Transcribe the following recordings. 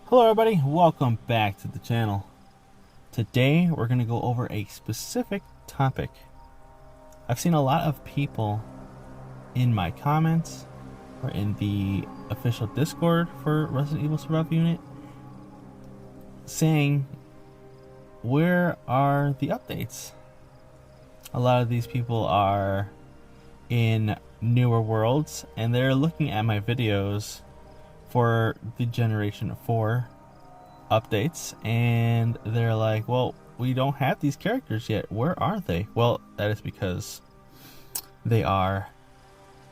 Hello everybody, welcome back to the channel. Today we're going to go over a specific topic. I've seen a lot of people in my comments or in the official Discord for Resident Evil Survival Unit saying, where are the updates? A lot of these people are in newer worlds and they're looking at my videos for the Generation 4 updates and they're like, well, we don't have these characters yet. Where are they? Well, that is because they are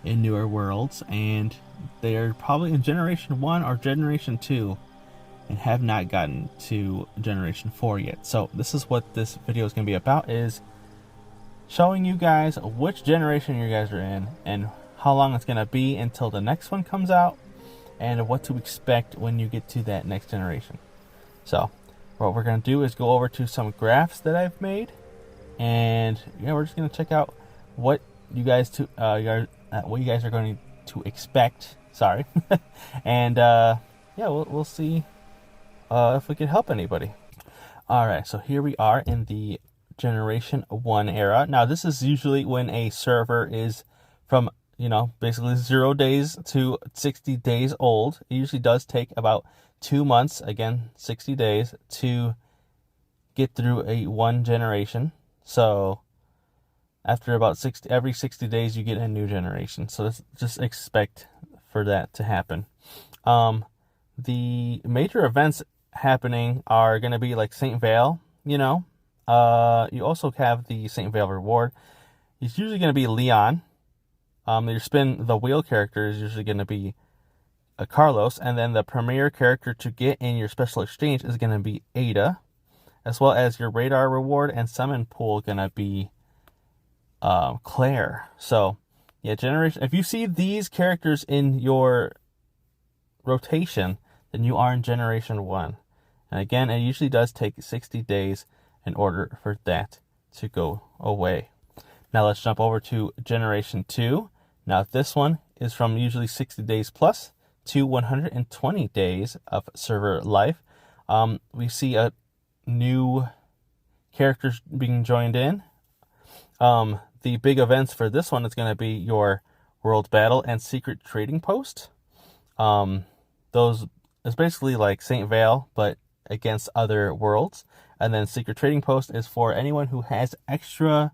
in newer worlds and they're probably in Generation 1 or Generation 2 and have not gotten to Generation 4 yet. So this is what this video is going to be about, is showing you guys which generation you guys are in and how long it's going to be until the next one comes out, and what to expect when you get to that next generation. So what we're going to do is go over to some graphs that I've made, and we're just going to check out what you guys are going to expect. Sorry. And we'll see if we can help anybody. All right, so here we are in the Generation 1 era. Now this is usually when a server is from basically 0 days to 60 days old. It usually does take about 2 months, again 60 days, to get through one generation. So after about every 60 days you get a new generation. So just expect for that to happen. The major events happening are going to be like St. Vale. You also have the St. Vale reward. It's usually going to be Leon. Your spin the wheel character is usually going to be Carlos, and then the premier character to get in your special exchange is going to be Ada, as well as your radar reward and summon pool going to be Claire. So yeah, if you see these characters in your rotation, then you are in Generation 1. And again, it usually does take 60 days in order for that to go away. Now let's jump over to Generation 2. Now this one is from usually 60 days plus to 120 days of server life. We see a new characters being joined in. The big events for this one is going to be your World Battle and Secret Trading Post. Those is basically like St. Vale, but against other worlds. And then Secret Trading Post is for anyone who has extra,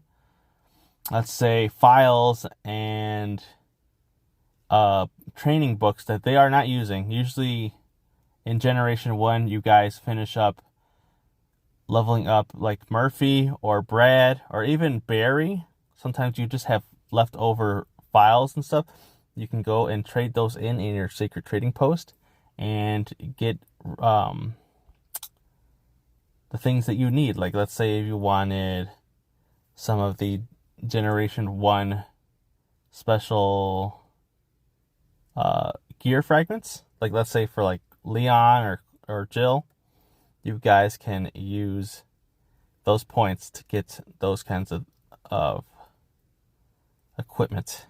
let's say, files and training books that they are not using. Usually in Generation 1, you guys finish up leveling up like Murphy or Brad or even Barry. Sometimes you just have leftover files and stuff. You can go and trade those in your Secret Trading Post and get the things that you need. Like, let's say if you wanted some of the Generation 1 special gear fragments, like let's say for like Leon or Jill, you guys can use those points to get those kinds of equipment,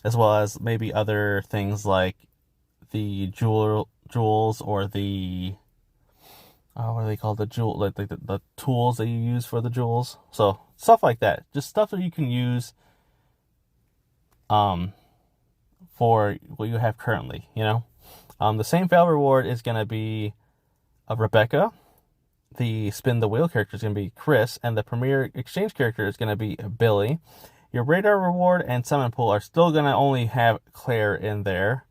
as well as maybe other things like the jewels or the what are they called, the jewel, like the tools that you use for the jewels. So stuff like that, just stuff that you can use for what you have currently. The St. Vale reward is going to be Rebecca. The spin the wheel character is going to be Chris, and the premier exchange character is going to be Billy. Your radar reward and summon pool are still going to only have Claire in there,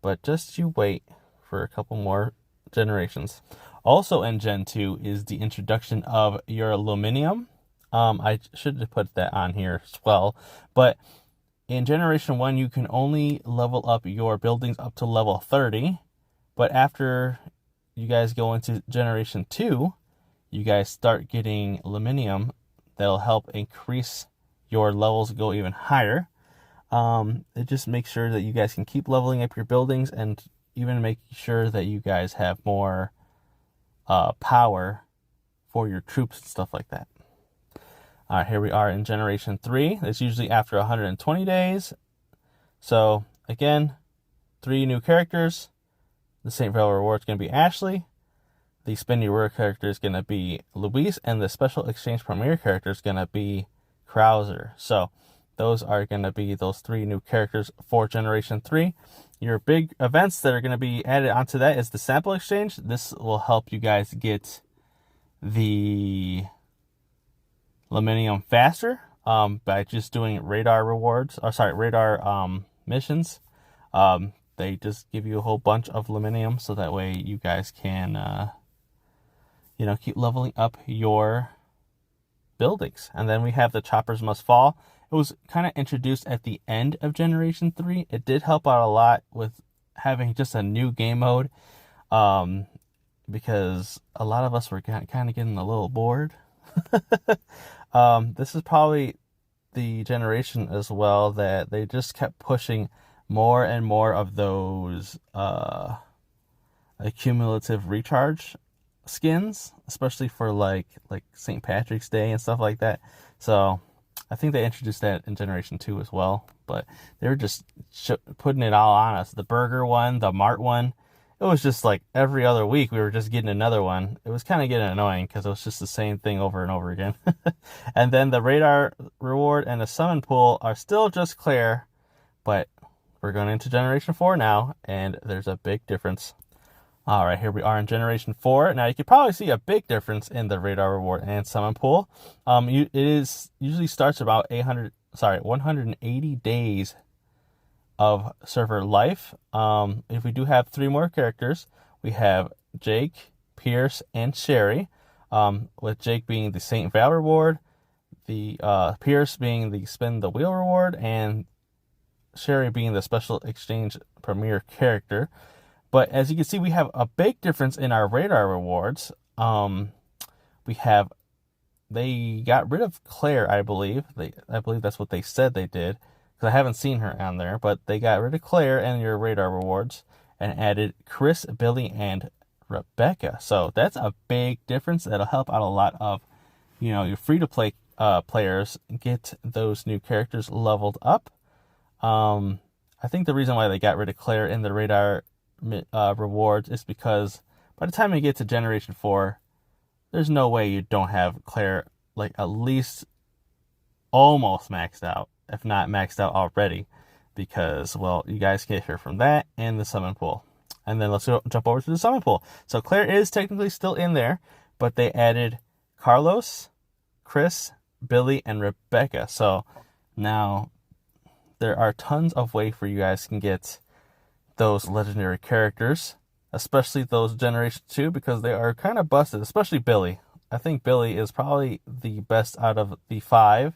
but just you wait for a couple more generations. Also in Gen 2 is the introduction of your aluminium. I should have put that on here as well, but in Generation 1 you can only level up your buildings up to level 30, but after you guys go into Generation 2, you guys start getting aluminium that'll help increase your levels, go even higher. It just makes sure that you guys can keep leveling up your buildings and even make sure that you guys have more power for your troops and stuff like that. All right, here we are in Generation 3. It's usually after 120 days. So again, 3 new characters. The St. Vale reward is going to be Ashley. the Spin Your Word character is going to be Luis, and the Special Exchange Premier character is going to be Krauser. So those are going to be those 3 new characters for Generation 3. Your big events that are going to be added onto that is the Sample Exchange. This will help you guys get the Luminium faster by just doing radar rewards, or sorry, radar missions. They just give you a whole bunch of Luminium, so that way you guys can, keep leveling up your buildings. And then we have the Choppers Must Fall. It was kind of introduced at the end of Generation 3. It did help out a lot with having just a new game mode, because a lot of us were kind of getting a little bored. This is probably the generation as well that they just kept pushing more and more of those accumulative recharge skins, especially for like St. Patrick's Day and stuff like that. So I think they introduced that in Generation 2 as well, but they were just putting it all on us. The burger one, the mart one, it was just like every other week we were just getting another one. It was kind of getting annoying because it was just the same thing over and over again. And then the radar reward and the summon pool are still just Claire, but we're going into Generation 4 now, and there's a big difference. All right, here we are in Generation 4. Now, you can probably see a big difference in the radar reward and summon pool. It usually starts about 180 days of server life. If we do have 3 more characters, we have Jake, Pierce, and Sherry, with Jake being the St. Val reward, the Pierce being the Spin the Wheel reward, and Sherry being the Special Exchange Premier character. But as you can see, we have a big difference in our radar rewards. They got rid of Claire, I believe. I believe that's what they said they did, because I haven't seen her on there. But they got rid of Claire and your radar rewards and added Chris, Billy, and Rebecca. So that's a big difference. That'll help out a lot of, your free-to-play players get those new characters leveled up. I think the reason why they got rid of Claire in the radar rewards is because by the time you get to Generation 4, there's no way you don't have Claire like at least almost maxed out, if not maxed out already, because, well, you guys get her from that and the summon pool. And then let's jump over to the summon pool. So Claire is technically still in there, but they added Carlos, Chris, Billy, and Rebecca. So now there are tons of ways for you guys can get those legendary characters, especially those Generation 2, because they are kind of busted, especially Billy. I think Billy is probably the best out of the 5,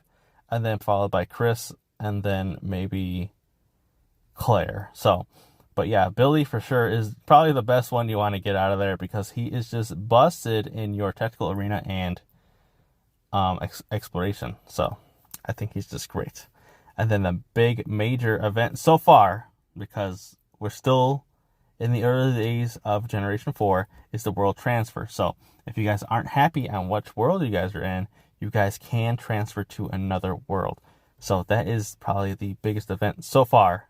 and then followed by Chris, and then maybe Claire. So, but yeah, Billy for sure is probably the best one you want to get out of there, because he is just busted in your tactical arena and exploration. So I think he's just great. And then the big major event so far, because we're still in the early days of Generation 4, is the world transfer. So if you guys aren't happy on which world you guys are in, you guys can transfer to another world. So that is probably the biggest event so far.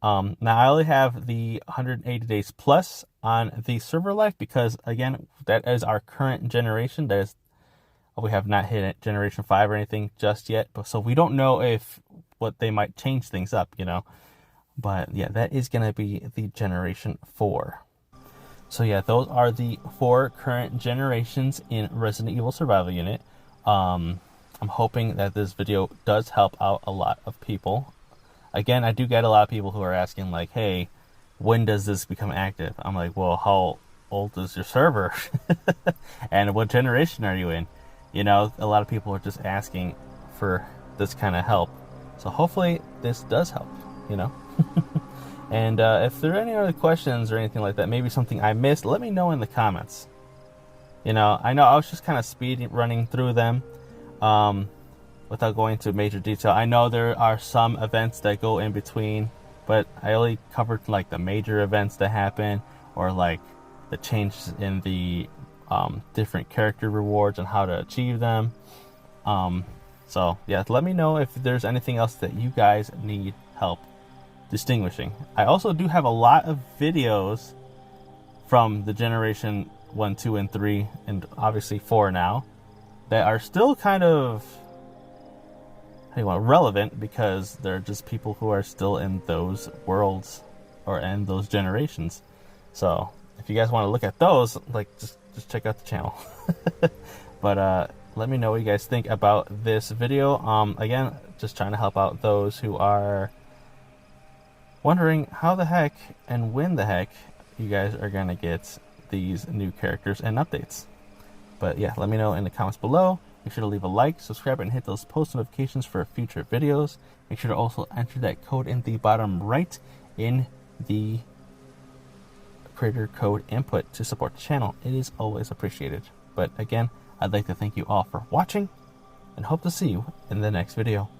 Now I only have the 180 days plus on the server life, because again, that is our current generation. That is, we have not hit Generation 5 or anything just yet, but so we don't know what they might change things up, But yeah, that is going to be the Generation 4. So yeah, those are the 4 current generations in Resident Evil Survival Unit. I'm hoping that this video does help out a lot of people. Again, I do get a lot of people who are asking like, hey, when does this become active? I'm like, well, how old is your server? And what generation are you in? A lot of people are just asking for this kind of help. So hopefully this does help, And if there are any other questions or anything like that, maybe something I missed, let me know in the comments. I know I was just kind of speed running through them without going into major detail. I know there are some events that go in between, but I only covered like the major events that happen, or like the changes in the different character rewards and how to achieve them. So yeah, let me know if there's anything else that you guys need help distinguishing. I also do have a lot of videos from the Generation 1, 2, and 3, and obviously 4 now, that are still kind of, how do you want, relevant, because they're just people who are still in those worlds or in those generations. So if you guys want to look at those, like, just check out the channel. But let me know what you guys think about this video. Again, just trying to help out those who are wondering how the heck and when the heck you guys are gonna get these new characters and updates. But yeah, let me know in the comments below. Make sure to leave a like, subscribe, and hit those post notifications for future videos. Make sure to also enter that code in the bottom right in the creator code input to support the channel. It is always appreciated. But again, I'd like to thank you all for watching and hope to see you in the next video.